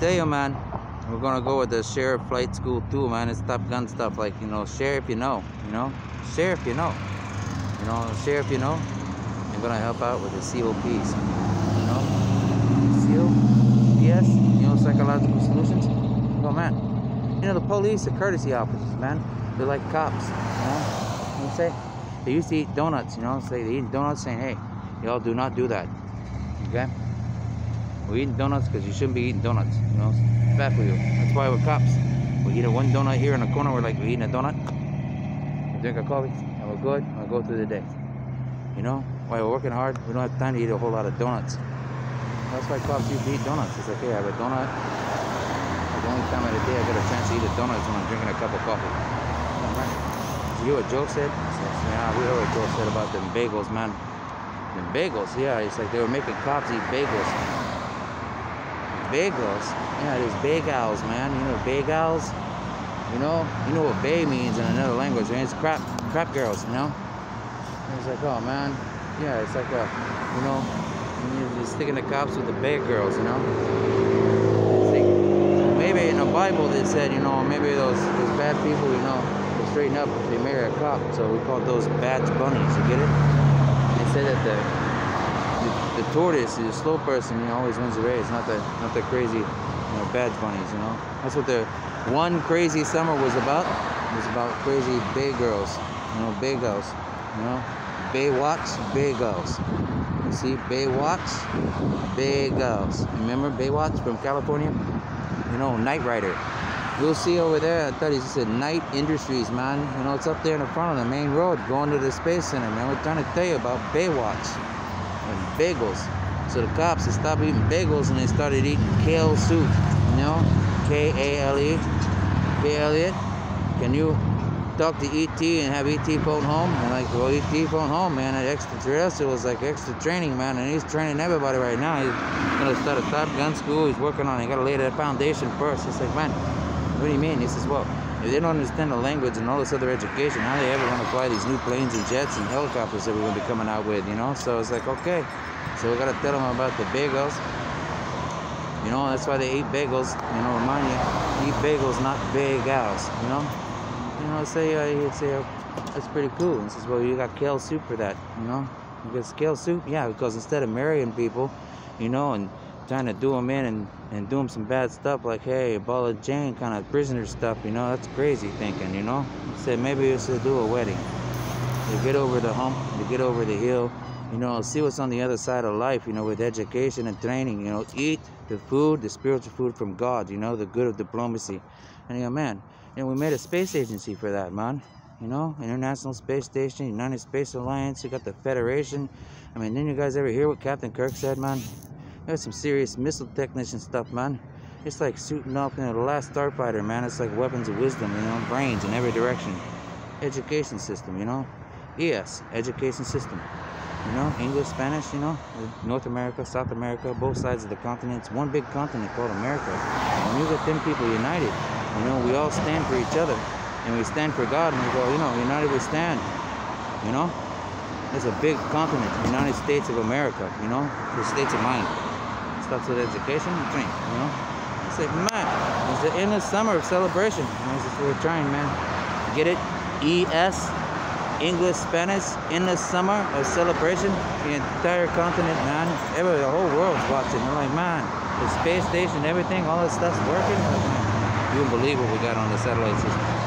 tell you, man, we're gonna go with the sheriff flight school too, man. It's Top Gun stuff, like, you know, sheriff, you know, sheriff, you know, sheriff, you know. I'm gonna help out with the C.O.P.S, you know, C.O.P.S, you know, psychological solutions. Oh man, you know, the police are courtesy officers, man. They're like cops, you know. What I'm saying? They used to eat donuts, you know. Say they eat donuts, saying, hey, y'all do not do that. Okay? We're eating donuts because you shouldn't be eating donuts, you know. It's bad for you. That's why we're cops. We eat one donut here in the corner. We're like, we're eating a donut. We drink a coffee, and we're good. And we'll go through the day. You know, while we're working hard, we don't have time to eat a whole lot of donuts. That's why cops used to eat donuts. It's like, hey, I have a donut. The only time of the day I get a chance to eat a donut is when I'm drinking a cup of coffee. You hear what Joe said? Yeah, we heard what Joe said about them bagels, man. Them bagels, yeah, it's like they were making cops eat bagels. Bagels? Yeah, there's bagels, man. You know bagels? You know what bay means in another language, right? It's crap girls, you know? And it's like, oh man, yeah, it's like a, you know, you're sticking the cops with the bay girls, you know? It's like, maybe in the Bible they said, you know, maybe those bad people, you know, straighten up if they marry a cop, so we call those bad bunnies. You get it? They say that the tortoise, the slow person, you know, always wins the race, not the crazy, you know, bad bunnies. You know, that's what the one crazy summer was about. It was about crazy bay girls, you know, bay girls, you know, Baywatch, bay girls. You see, Baywatch, bay girls. Remember Baywatch from California? You know, Knight Rider. You'll see over there, I thought he said Knight Industries, man. You know, it's up there in the front of the main road going to the Space Center, man. We're trying to tell you about Baywatch and bagels. So the cops, they stopped eating bagels and they started eating kale soup, you know? K-A-L-E. K-Elliot, can you talk to E.T. and have E.T. phone home? And like, well, E.T. phone home, man. At extraterrestrial was like extra training, man. And he's training everybody right now. He's going to start a Top Gun school. He's working on it. He got to lay that foundation first. It's like, man, what do you mean? He says, well, if they don't understand the language and all this other education, how are they ever going to fly these new planes and jets and helicopters that we're going to be coming out with, you know? So it's like, okay. So we got to tell them about the bagels. You know, that's why they eat bagels. You know, remind you, eat bagels, not bagels, you know? You know, he'd say, that's pretty cool. And he says, well, you got kale soup for that, you know? You got kale soup? Yeah, because instead of marrying people, you know, and trying to do them in and do them some bad stuff like, hey, ball of Jane kind of prisoner stuff, you know, that's crazy thinking, you know. He said maybe you should do a wedding. You get over the hump, you get over the hill, you know, see what's on the other side of life, you know, with education and training, you know, eat the food, the spiritual food from God, you know, the good of diplomacy. And you know, man, and we made a space agency for that, man. You know, International Space Station, United Space Alliance, you got the Federation. I mean, didn't you guys ever hear what Captain Kirk said, man? There's some serious missile technician stuff, man. It's like suiting up, you know, the last starfighter, man. It's like weapons of wisdom, you know, brains in every direction. Education system, you know. ES, education system. You know, English, Spanish, you know, North America, South America, both sides of the continent. It's one big continent called America. When you get them people united, you know, we all stand for each other. And we stand for God, and we go, you know, united we stand. You know? It's a big continent, United States of America, you know? The states of mind. Starts with education and drink, you know? It's like, man, it's the endless summer of celebration. You know, that's what we're trying, man. Get it? ES, English, Spanish, endless summer of celebration. The entire continent, man. The whole world's watching. They're like, man, the space station, everything, all that stuff's working. Like, man, you won't believe what we got on the satellite system.